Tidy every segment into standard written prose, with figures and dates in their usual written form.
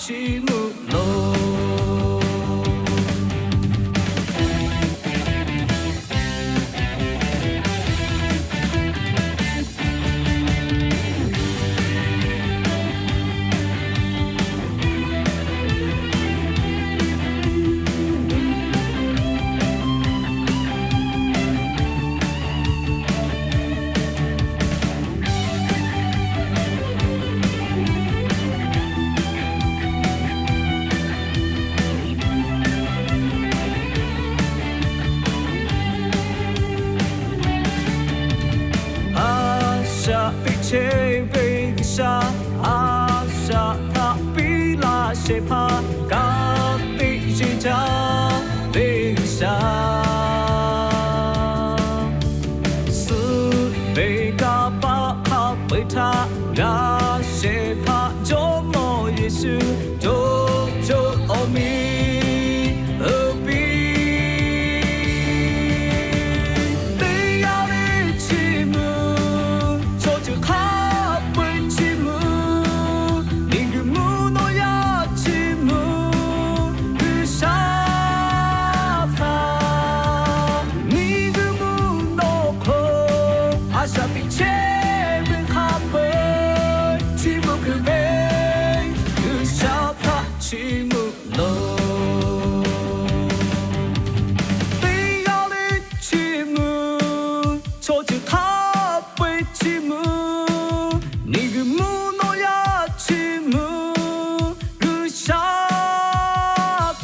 起木楼。Che về xa xa thả bi la sẽ pha cả bị gì cha về xa sự về cả ba ha bởi tha ra sẽ pha cho mọi Giêsu cho mi起木楼，被压力起木，错就他被起木，你个木诺呀起木，个沙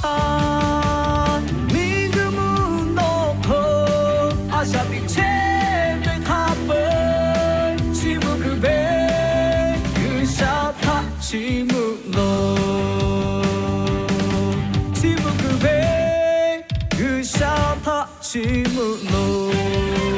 滩，你个木诺可，阿萨比切被他被起木个被，个沙滩起木楼。起木楼。